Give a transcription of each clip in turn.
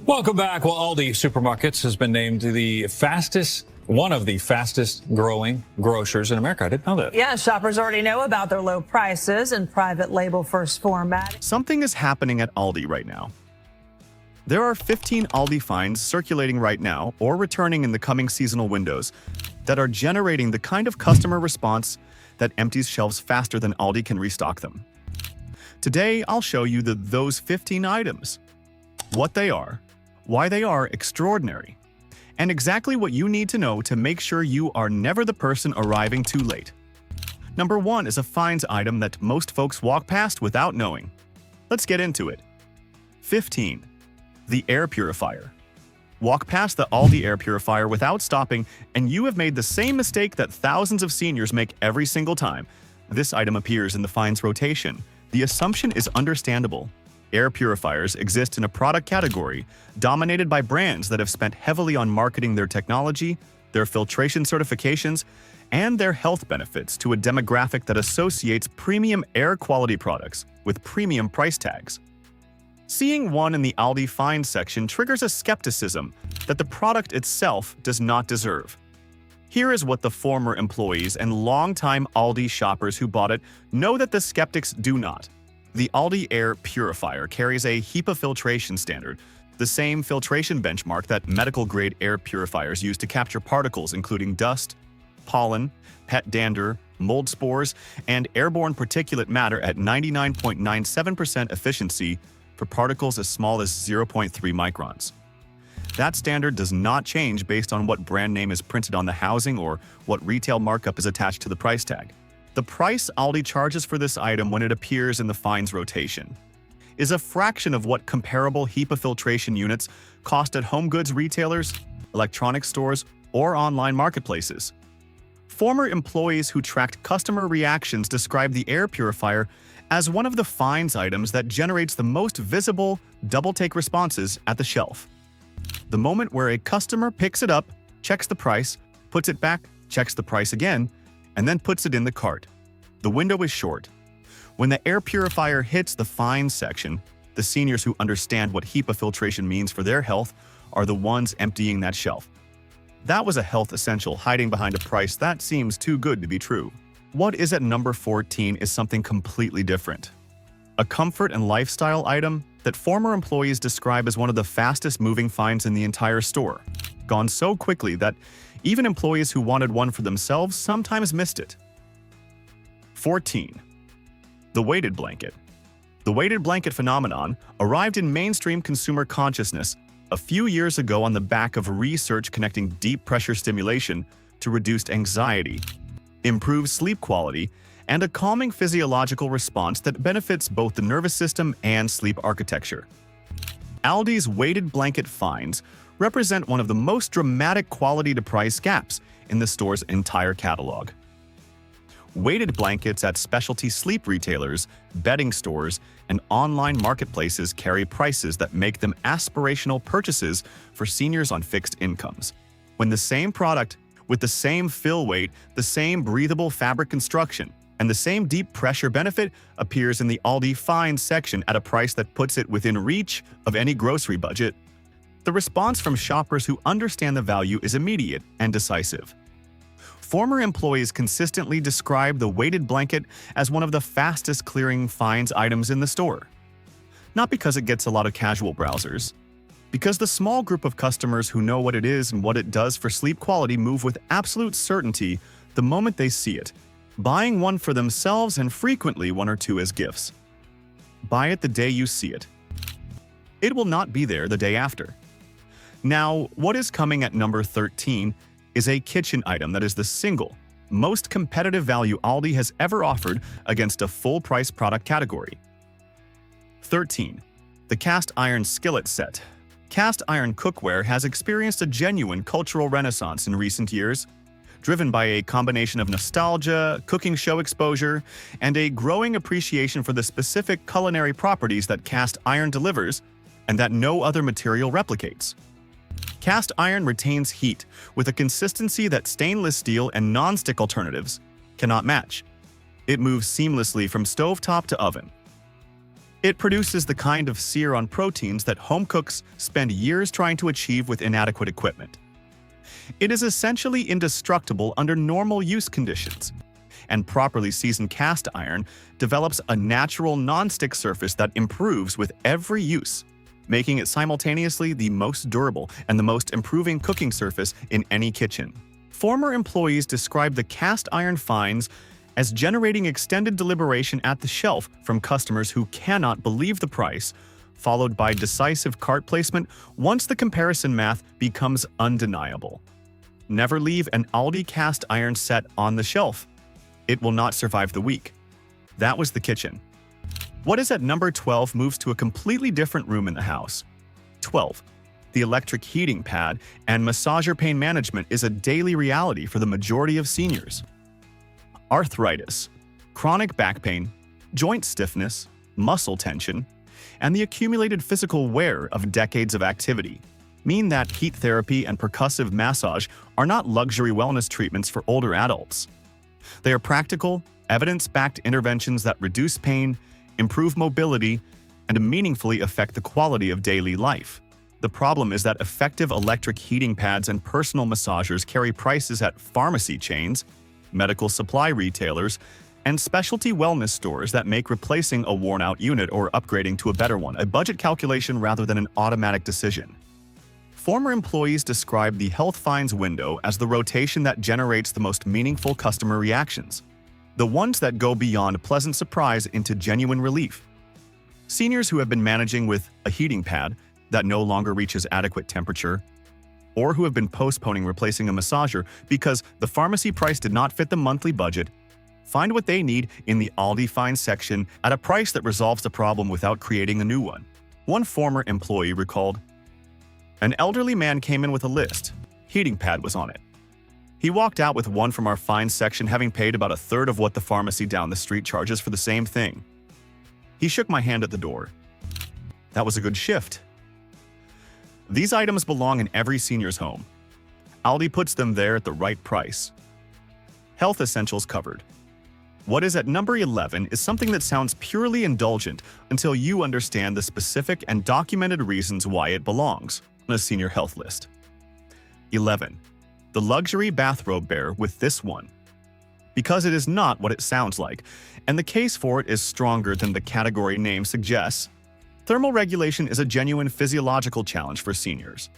Welcome back. Well, Aldi Supermarkets has been named one of the fastest growing grocers in America. I didn't know that. Yeah, shoppers already know about their low prices and private label first format. Something is happening at Aldi right now. There are 15 Aldi Finds circulating right now or returning in the coming seasonal windows that are generating the kind of customer response that empties shelves faster than Aldi can restock them. Today, I'll show you those 15 items, what they are, why they are extraordinary, and exactly what you need to know to make sure you are never the person arriving too late. Number 1 is a finds item that most folks walk past without knowing. Let's get into it. 15. The air purifier. Walk past the Aldi air purifier without stopping, and you have made the same mistake that thousands of seniors make every single time. This item appears in the finds rotation. The assumption is understandable. Air purifiers exist in a product category dominated by brands that have spent heavily on marketing their technology, their filtration certifications, and their health benefits to a demographic that associates premium air quality products with premium price tags. Seeing one in the Aldi Finds section triggers a skepticism that the product itself does not deserve. Here is what the former employees and longtime Aldi shoppers who bought it know that the skeptics do not. The Aldi air purifier carries a HEPA filtration standard, the same filtration benchmark that medical-grade air purifiers use to capture particles including dust, pollen, pet dander, mold spores, and airborne particulate matter at 99.97% efficiency for particles as small as 0.3 microns. That standard does not change based on what brand name is printed on the housing or what retail markup is attached to the price tag. The price Aldi charges for this item when it appears in the finds rotation is a fraction of what comparable HEPA filtration units cost at home goods retailers, electronics stores, or online marketplaces. Former employees who tracked customer reactions describe the air purifier as one of the finds items that generates the most visible double-take responses at the shelf. The moment where a customer picks it up, checks the price, puts it back, checks the price again, and then puts it in the cart. The window is short. When the air purifier hits the finds section, the seniors who understand what HEPA filtration means for their health are the ones emptying that shelf. That was a health essential hiding behind a price that seems too good to be true. What is at number 14 is something completely different. A comfort and lifestyle item that former employees describe as one of the fastest moving finds in the entire store, gone so quickly that even employees who wanted one for themselves sometimes missed it. 14. The weighted blanket. The weighted blanket phenomenon arrived in mainstream consumer consciousness a few years ago on the back of research connecting deep pressure stimulation to reduced anxiety, improved sleep quality, and a calming physiological response that benefits both the nervous system and sleep architecture. Aldi's weighted blanket finds represent one of the most dramatic quality-to-price gaps in the store's entire catalog. Weighted blankets at specialty sleep retailers, bedding stores, and online marketplaces carry prices that make them aspirational purchases for seniors on fixed incomes. When the same product, with the same fill weight, the same breathable fabric construction, and the same deep pressure benefit appears in the Aldi Finds section at a price that puts it within reach of any grocery budget, the response from shoppers who understand the value is immediate and decisive. Former employees consistently describe the weighted blanket as one of the fastest clearing finds items in the store. Not because it gets a lot of casual browsers, because the small group of customers who know what it is and what it does for sleep quality move with absolute certainty the moment they see it, buying one for themselves and frequently one or two as gifts. Buy it the day you see it. It will not be there the day after. Now, what is coming at number 13 is a kitchen item that is the single most competitive value Aldi has ever offered against a full-price product category. 13. The cast iron skillet set. Cast iron cookware has experienced a genuine cultural renaissance in recent years, driven by a combination of nostalgia, cooking show exposure, and a growing appreciation for the specific culinary properties that cast iron delivers and that no other material replicates. Cast iron retains heat with a consistency that stainless steel and non-stick alternatives cannot match. It moves seamlessly from stovetop to oven. It produces the kind of sear on proteins that home cooks spend years trying to achieve with inadequate equipment. It is essentially indestructible under normal use conditions, and properly seasoned cast iron develops a natural non-stick surface that improves with every use, making it simultaneously the most durable and the most improving cooking surface in any kitchen. Former employees describe the cast iron finds as generating extended deliberation at the shelf from customers who cannot believe the price, followed by decisive cart placement once the comparison math becomes undeniable. Never leave an Aldi cast iron set on the shelf. It will not survive the week. That was the kitchen. What is at number 12 moves to a completely different room in the house. 12. The electric heating pad and massager pain management is a daily reality for the majority of seniors. Arthritis, chronic back pain, joint stiffness, muscle tension, and the accumulated physical wear of decades of activity mean that heat therapy and percussive massage are not luxury wellness treatments for older adults. They are practical, evidence-backed interventions that reduce pain, improve mobility, and meaningfully affect the quality of daily life. The problem is that effective electric heating pads and personal massagers carry prices at pharmacy chains, medical supply retailers, and specialty wellness stores that make replacing a worn-out unit or upgrading to a better one a budget calculation rather than an automatic decision. Former employees describe the Health Finds window as the rotation that generates the most meaningful customer reactions, the ones that go beyond pleasant surprise into genuine relief. Seniors who have been managing with a heating pad that no longer reaches adequate temperature, or who have been postponing replacing a massager because the pharmacy price did not fit the monthly budget, find what they need in the Aldi Finds section at a price that resolves the problem without creating a new one. One former employee recalled, "An elderly man came in with a list. Heating pad was on it. He walked out with one from our Finds section having paid about a third of what the pharmacy down the street charges for the same thing. He shook my hand at the door. That was a good shift." These items belong in every senior's home. Aldi puts them there at the right price. Health essentials covered. What is at number 11 is something that sounds purely indulgent until you understand the specific and documented reasons why it belongs on a senior health list. 11. The luxury bathrobe bear with this one. Because it is not what it sounds like, and the case for it is stronger than the category name suggests. Thermal regulation is a genuine physiological challenge for seniors.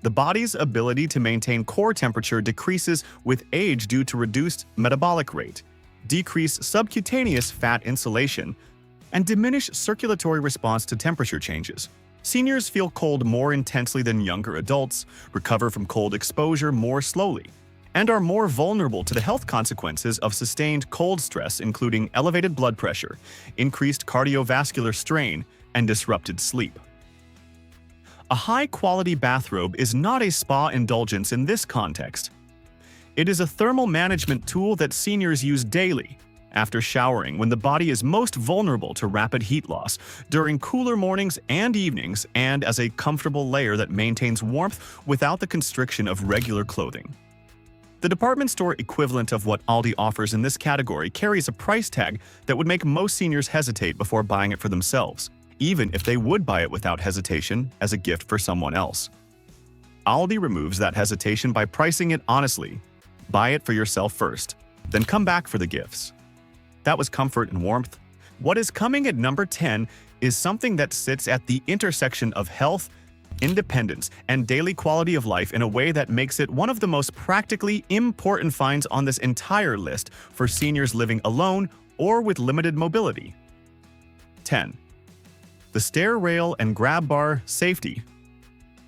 The body's ability to maintain core temperature decreases with age due to reduced metabolic rate, decreased subcutaneous fat insulation, and diminished circulatory response to temperature changes. Seniors feel cold more intensely than younger adults, recover from cold exposure more slowly, and are more vulnerable to the health consequences of sustained cold stress, including elevated blood pressure, increased cardiovascular strain, and disrupted sleep. A high-quality bathrobe is not a spa indulgence in this context. It is a thermal management tool that seniors use daily, after showering when the body is most vulnerable to rapid heat loss, during cooler mornings and evenings, and as a comfortable layer that maintains warmth without the constriction of regular clothing. The department store equivalent of what Aldi offers in this category carries a price tag that would make most seniors hesitate before buying it for themselves, even if they would buy it without hesitation as a gift for someone else. Aldi removes that hesitation by pricing it honestly. Buy it for yourself first, then come back for the gifts. That was comfort and warmth. What is coming at number 10 is something that sits at the intersection of health, independence, and daily quality of life in a way that makes it one of the most practically important finds on this entire list for seniors living alone or with limited mobility. 10. The stair rail and grab bar safety.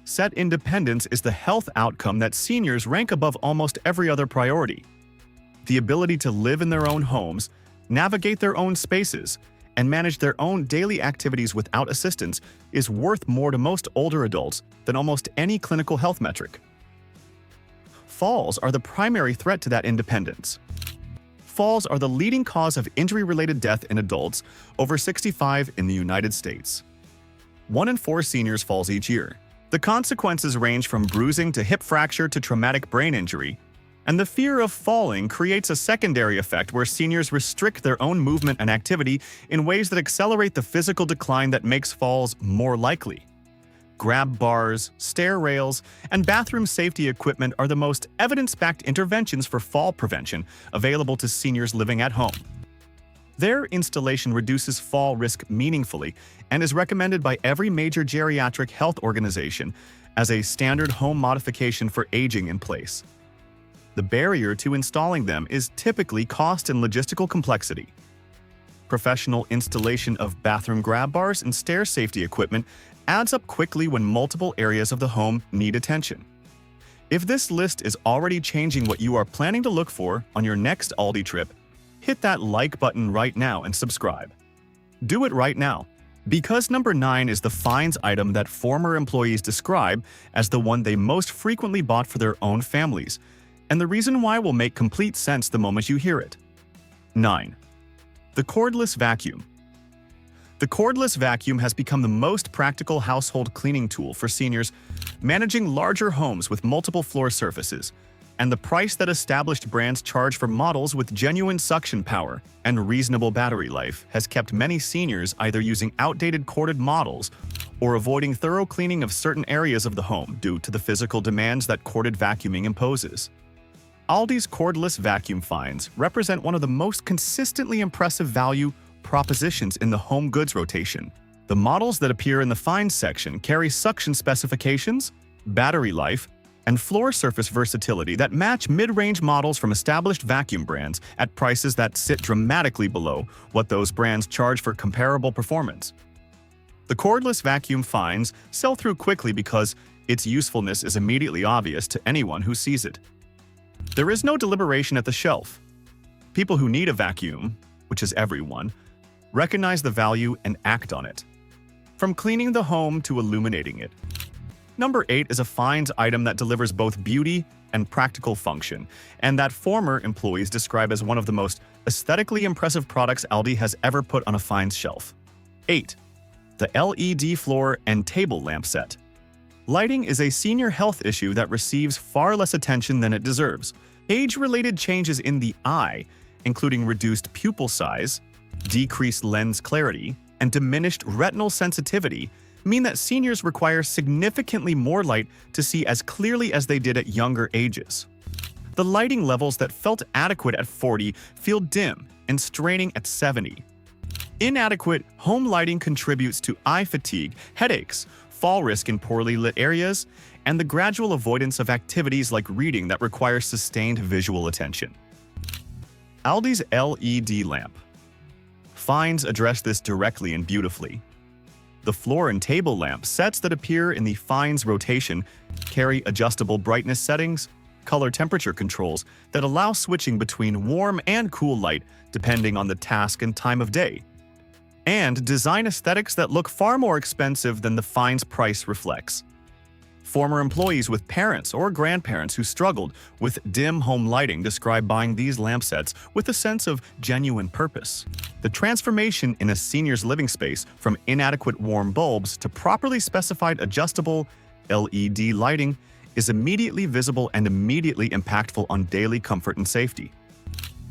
Set independence is the health outcome that seniors rank above almost every other priority. The ability to live in their own homes, navigate their own spaces, and manage their own daily activities without assistance is worth more to most older adults than almost any clinical health metric. Falls are the primary threat to that independence. Falls are the leading cause of injury-related death in adults over 65 in the United States. 1 in 4 seniors falls each year. The consequences range from bruising to hip fracture to traumatic brain injury, And the fear of falling creates a secondary effect where seniors restrict their own movement and activity in ways that accelerate the physical decline that makes falls more likely. Grab bars, stair rails, and bathroom safety equipment are the most evidence-backed interventions for fall prevention available to seniors living at home. Their installation reduces fall risk meaningfully and is recommended by every major geriatric health organization as a standard home modification for aging in place. The barrier to installing them is typically cost and logistical complexity. Professional installation of bathroom grab bars and stair safety equipment adds up quickly when multiple areas of the home need attention. If this list is already changing what you are planning to look for on your next Aldi trip, hit that like button right now and subscribe. Do it right now, because number 9 is the finds item that former employees describe as the one they most frequently bought for their own families, and the reason why will make complete sense the moment you hear it. 9. The cordless vacuum. The cordless vacuum has become the most practical household cleaning tool for seniors managing larger homes with multiple floor surfaces, and the price that established brands charge for models with genuine suction power and reasonable battery life has kept many seniors either using outdated corded models or avoiding thorough cleaning of certain areas of the home due to the physical demands that corded vacuuming imposes. Aldi's cordless vacuum finds represent one of the most consistently impressive value propositions in the home goods rotation. The models that appear in the finds section carry suction specifications, battery life, and floor surface versatility that match mid-range models from established vacuum brands at prices that sit dramatically below what those brands charge for comparable performance. The cordless vacuum finds sell through quickly because its usefulness is immediately obvious to anyone who sees it. There is no deliberation at the shelf. People who need a vacuum, which is everyone, recognize the value and act on it. From cleaning the home to illuminating it. Number 8 is a finds item that delivers both beauty and practical function, and that former employees describe as one of the most aesthetically impressive products Aldi has ever put on a finds shelf. 8. The LED floor and table lamp set. Lighting is a senior health issue that receives far less attention than it deserves. Age-related changes in the eye, including reduced pupil size, decreased lens clarity, and diminished retinal sensitivity, mean that seniors require significantly more light to see as clearly as they did at younger ages. The lighting levels that felt adequate at 40 feel dim and straining at 70. Inadequate home lighting contributes to eye fatigue, headaches, fall risk in poorly lit areas, and the gradual avoidance of activities like reading that require sustained visual attention. Aldi's LED lamp. Finds address this directly and beautifully. The floor and table lamp sets that appear in the finds rotation carry adjustable brightness settings, color temperature controls that allow switching between warm and cool light depending on the task and time of day, and design aesthetics that look far more expensive than the finds price reflects. Former employees with parents or grandparents who struggled with dim home lighting describe buying these lamp sets with a sense of genuine purpose. The transformation in a senior's living space from inadequate warm bulbs to properly specified adjustable LED lighting is immediately visible and immediately impactful on daily comfort and safety.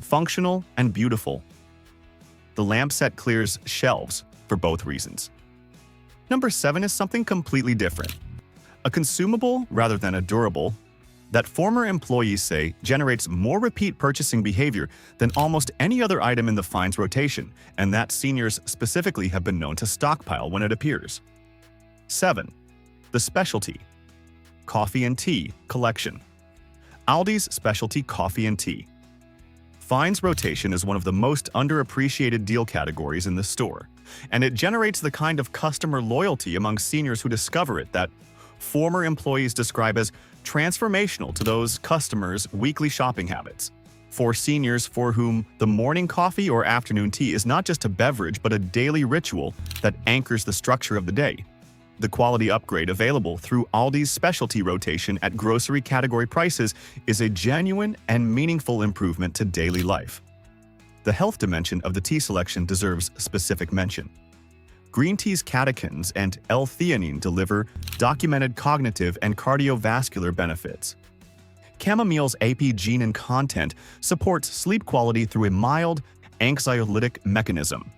Functional and beautiful. The lamp set clears shelves for both reasons. Number 7 is something completely different. A consumable rather than a durable that former employees say generates more repeat purchasing behavior than almost any other item in the finds rotation, and that seniors specifically have been known to stockpile when it appears. 7. The specialty coffee and tea collection. Aldi's specialty coffee and tea. Finds rotation is one of the most underappreciated deal categories in the store, and it generates the kind of customer loyalty among seniors who discover it that former employees describe as transformational to those customers' weekly shopping habits. For seniors for whom the morning coffee or afternoon tea is not just a beverage but a daily ritual that anchors the structure of the day. The quality upgrade available through Aldi's specialty rotation at grocery category prices is a genuine and meaningful improvement to daily life. The health dimension of the tea selection deserves specific mention. Green tea's catechins and L-theanine deliver documented cognitive and cardiovascular benefits. Chamomile's apigenin content supports sleep quality through a mild, anxiolytic mechanism.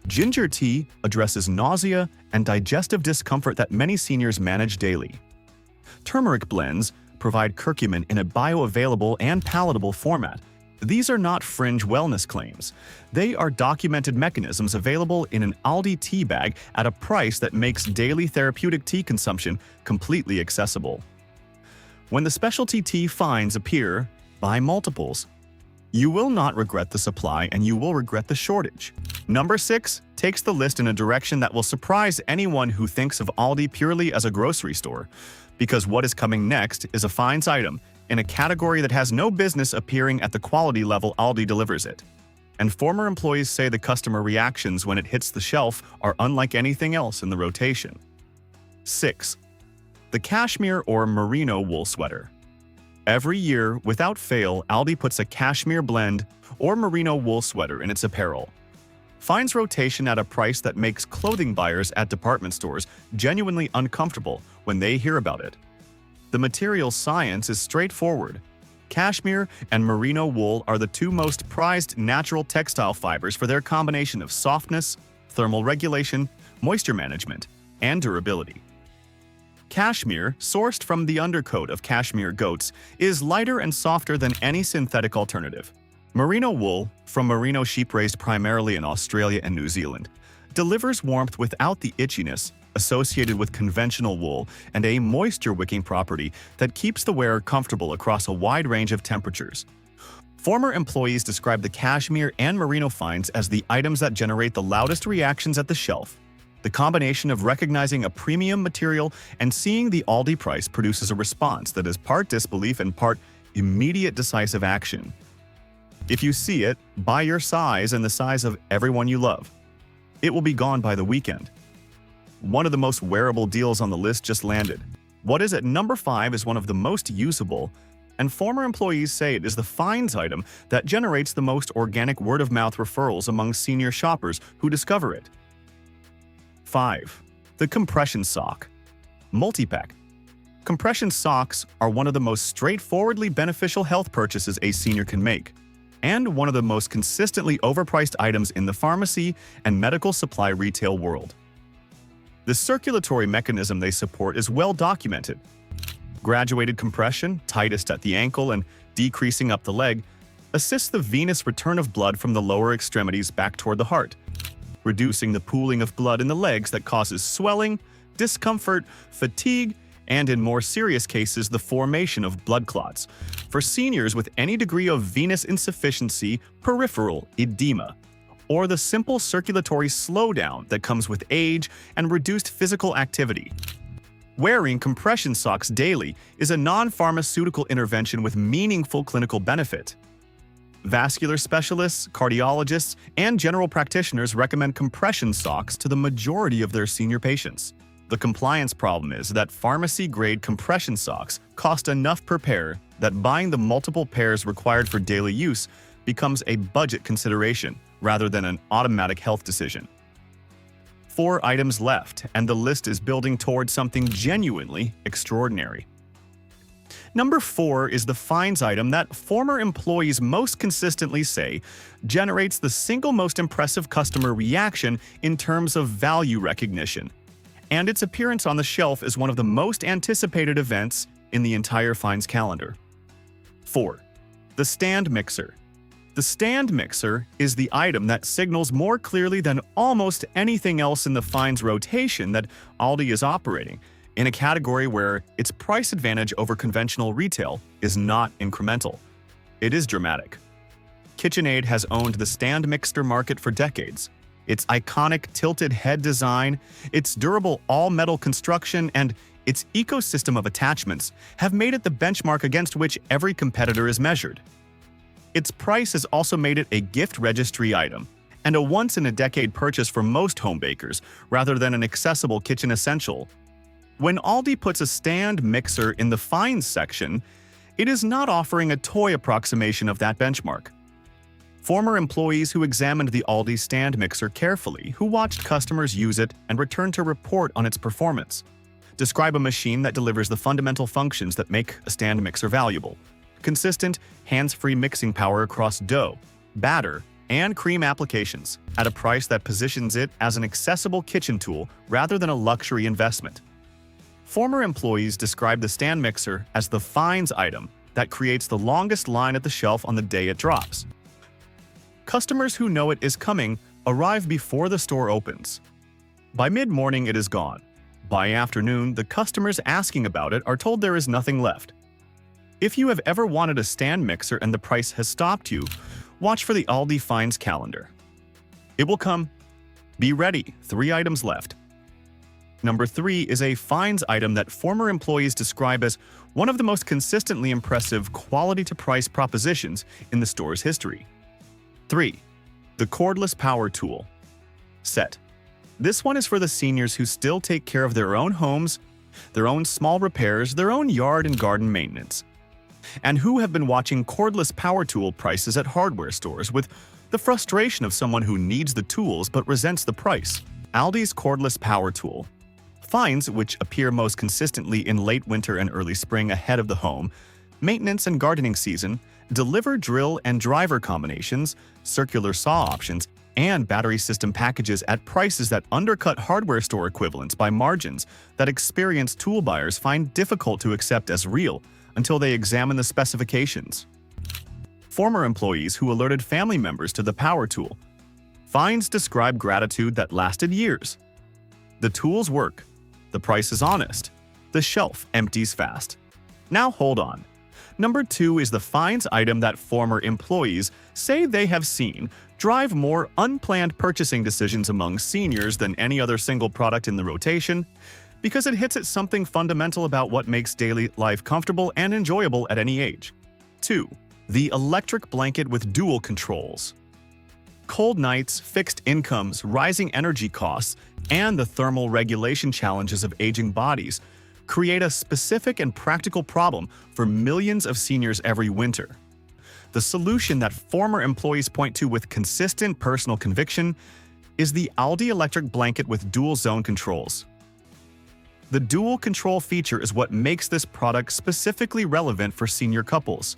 Ginger tea addresses nausea and digestive discomfort that many seniors manage daily. Turmeric blends provide curcumin in a bioavailable and palatable format. These are not fringe wellness claims. They are documented mechanisms available in an Aldi tea bag at a price that makes daily therapeutic tea consumption completely accessible. When the specialty tea finds appear, buy multiples. You will not regret the supply and you will regret the shortage. Number 6 takes the list in a direction that will surprise anyone who thinks of Aldi purely as a grocery store, because what is coming next is a finds item in a category that has no business appearing at the quality level Aldi delivers it. And former employees say the customer reactions when it hits the shelf are unlike anything else in the rotation. 6. The cashmere or merino wool sweater. Every year, without fail, Aldi puts a cashmere blend or merino wool sweater in its apparel. Finds rotation at a price that makes clothing buyers at department stores genuinely uncomfortable when they hear about it. The material science is straightforward. Cashmere and merino wool are the two most prized natural textile fibers for their combination of softness, thermal regulation, moisture management, and durability. Cashmere, sourced from the undercoat of cashmere goats, is lighter and softer than any synthetic alternative. Merino wool, from merino sheep raised primarily in Australia and New Zealand, delivers warmth without the itchiness associated with conventional wool and a moisture-wicking property that keeps the wearer comfortable across a wide range of temperatures. Former employees describe the cashmere and merino finds as the items that generate the loudest reactions at the shelf. The combination of recognizing a premium material and seeing the Aldi price produces a response that is part disbelief and part immediate decisive action. If you see it, buy your size and the size of everyone you love. It will be gone by the weekend. One of the most wearable deals on the list just landed. What is at number 5 is one of the most usable, and former employees say it is the finds item that generates the most organic word-of-mouth referrals among senior shoppers who discover it. 5. The compression sock. Multi-pack. Compression socks are one of the most straightforwardly beneficial health purchases a senior can make, and one of the most consistently overpriced items in the pharmacy and medical supply retail world. The circulatory mechanism they support is well documented. Graduated compression, tightest at the ankle and decreasing up the leg, assists the venous return of blood from the lower extremities back toward the heart, reducing the pooling of blood in the legs that causes swelling, discomfort, fatigue, and in more serious cases, the formation of blood clots. For seniors with any degree of venous insufficiency, peripheral edema, or the simple circulatory slowdown that comes with age and reduced physical activity. Wearing compression socks daily is a non-pharmaceutical intervention with meaningful clinical benefit. Vascular specialists, cardiologists, and general practitioners recommend compression socks to the majority of their senior patients. The compliance problem is that pharmacy-grade compression socks cost enough per pair that buying the multiple pairs required for daily use becomes a budget consideration rather than an automatic health decision. 4 items left, and the list is building towards something genuinely extraordinary. Number 4 is the finds item that former employees most consistently say generates the single most impressive customer reaction in terms of value recognition, and its appearance on the shelf is one of the most anticipated events in the entire finds calendar. 4. The stand mixer. The stand mixer is the item that signals more clearly than almost anything else in the finds rotation that Aldi is operating, in a category where its price advantage over conventional retail is not incremental. It is dramatic. KitchenAid has owned the stand mixer market for decades. Its iconic tilted head design, its durable all-metal construction, and its ecosystem of attachments have made it the benchmark against which every competitor is measured. Its price has also made it a gift registry item and a once-in-a-decade purchase for most home bakers rather than an accessible kitchen essential. When Aldi puts a stand mixer in the finds section, it is not offering a toy approximation of that benchmark. Former employees who examined the Aldi stand mixer carefully, who watched customers use it and returned to report on its performance, describe a machine that delivers the fundamental functions that make a stand mixer valuable. consistent, hands-free mixing power across dough, batter, and cream applications at a price that positions it as an accessible kitchen tool rather than a luxury investment. Former employees describe the stand mixer as the finds item that creates the longest line at the shelf on the day it drops. Customers who know it is coming arrive before the store opens. By mid-morning, it is gone. By afternoon, the customers asking about it are told there is nothing left. If you have ever wanted a stand mixer and the price has stopped you, watch for the Aldi Finds calendar. It will come. Be ready, 3 items left. Number 3 is a finds item that former employees describe as one of the most consistently impressive quality-to-price propositions in the store's history. 3. The cordless power tool set. This one is for the seniors who still take care of their own homes, their own small repairs, their own yard and garden maintenance, and who have been watching cordless power tool prices at hardware stores with the frustration of someone who needs the tools but resents the price. Aldi's cordless power tool finds, which appear most consistently in late winter and early spring ahead of the home, maintenance and gardening season, deliver drill and driver combinations, circular saw options, and battery system packages at prices that undercut hardware store equivalents by margins that experienced tool buyers find difficult to accept as real until they examine the specifications. Former employees who alerted family members to the power tool finds describe gratitude that lasted years. The tools work. The price is honest. The shelf empties fast. Now hold on. Number 2 is the finds item that former employees say they have seen drive more unplanned purchasing decisions among seniors than any other single product in the rotation, because it hits at something fundamental about what makes daily life comfortable and enjoyable at any age. 2. The electric blanket with dual controls. Cold nights, fixed incomes, rising energy costs, and the thermal regulation challenges of aging bodies create a specific and practical problem for millions of seniors every winter. The solution that former employees point to with consistent personal conviction is the Aldi electric blanket with dual zone controls. The dual control feature is what makes this product specifically relevant for senior couples.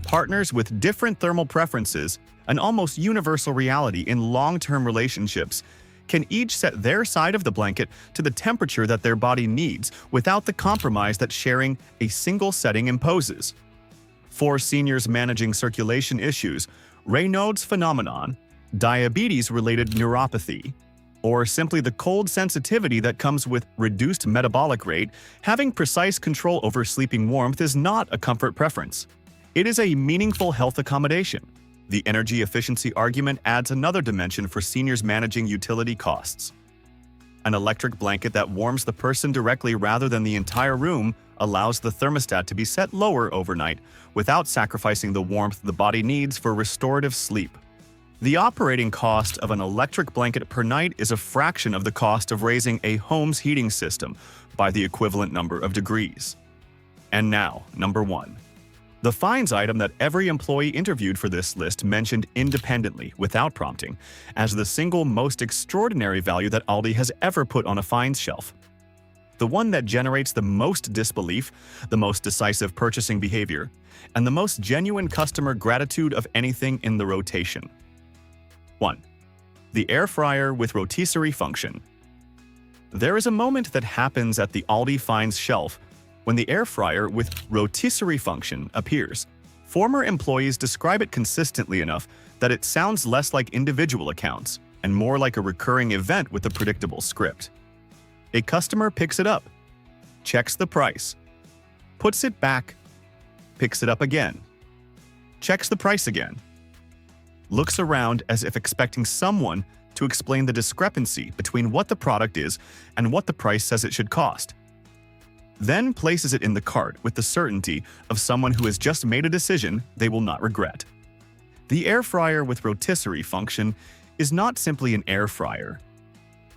Partners with different thermal preferences, an almost universal reality in long-term relationships, can each set their side of the blanket to the temperature that their body needs without the compromise that sharing a single setting imposes. For seniors managing circulation issues, Raynaud's phenomenon, diabetes-related neuropathy, or simply the cold sensitivity that comes with reduced metabolic rate, having precise control over sleeping warmth is not a comfort preference. It is a meaningful health accommodation. The energy efficiency argument adds another dimension for seniors managing utility costs. An electric blanket that warms the person directly rather than the entire room allows the thermostat to be set lower overnight without sacrificing the warmth the body needs for restorative sleep. The operating cost of an electric blanket per night is a fraction of the cost of raising a home's heating system by the equivalent number of degrees. And now, number 1. The finds item that every employee interviewed for this list mentioned independently, without prompting, as the single most extraordinary value that Aldi has ever put on a finds shelf. The one that generates the most disbelief, the most decisive purchasing behavior, and the most genuine customer gratitude of anything in the rotation. 1. The air fryer with rotisserie function. There is a moment that happens at the Aldi Finds shelf when the air fryer with rotisserie function appears. Former employees describe it consistently enough that it sounds less like individual accounts and more like a recurring event with a predictable script. A customer picks it up, checks the price, puts it back, picks it up again, checks the price again, looks around as if expecting someone to explain the discrepancy between what the product is and what the price says it should cost, then places it in the cart with the certainty of someone who has just made a decision they will not regret. The air fryer with rotisserie function is not simply an air fryer.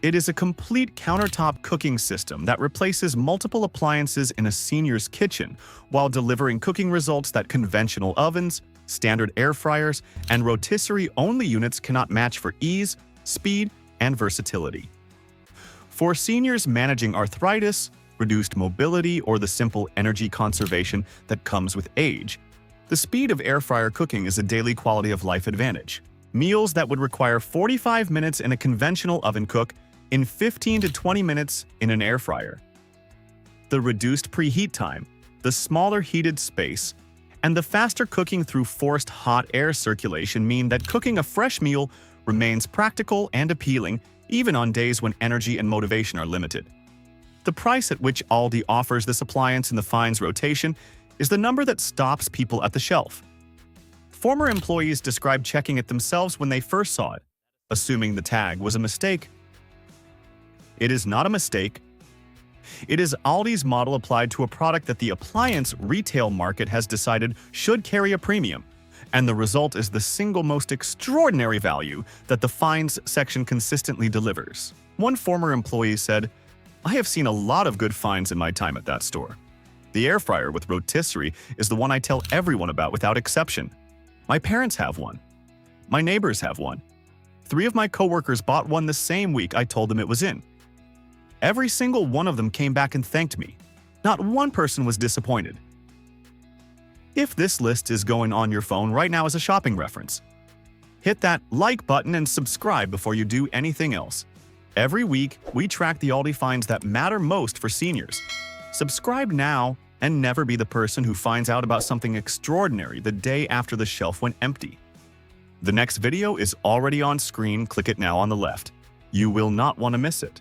It is a complete countertop cooking system that replaces multiple appliances in a senior's kitchen while delivering cooking results that conventional ovens, standard air fryers, and rotisserie-only units cannot match for ease, speed, and versatility. For seniors managing arthritis, reduced mobility, or the simple energy conservation that comes with age. The speed of air fryer cooking is a daily quality of life advantage. Meals that would require 45 minutes in a conventional oven cook in 15 to 20 minutes in an air fryer. The reduced preheat time, the smaller heated space, and the faster cooking through forced hot air circulation mean that cooking a fresh meal remains practical and appealing even on days when energy and motivation are limited. The price at which Aldi offers this appliance in the Finds rotation is the number that stops people at the shelf. Former employees described checking it themselves when they first saw it, assuming the tag was a mistake. It is not a mistake. It is Aldi's model applied to a product that the appliance retail market has decided should carry a premium, and the result is the single most extraordinary value that the Finds section consistently delivers. One former employee said, "I have seen a lot of good finds in my time at that store. The air fryer with rotisserie is the one I tell everyone about without exception. My parents have one. My neighbors have one. 3 of my coworkers bought one the same week I told them it was in. Every single one of them came back and thanked me. Not one person was disappointed." If this list is going on your phone right now as a shopping reference, hit that like button and subscribe before you do anything else. Every week, we track the Aldi finds that matter most for seniors. Subscribe now and never be the person who finds out about something extraordinary the day after the shelf went empty. The next video is already on screen. Click it now on the left. You will not want to miss it.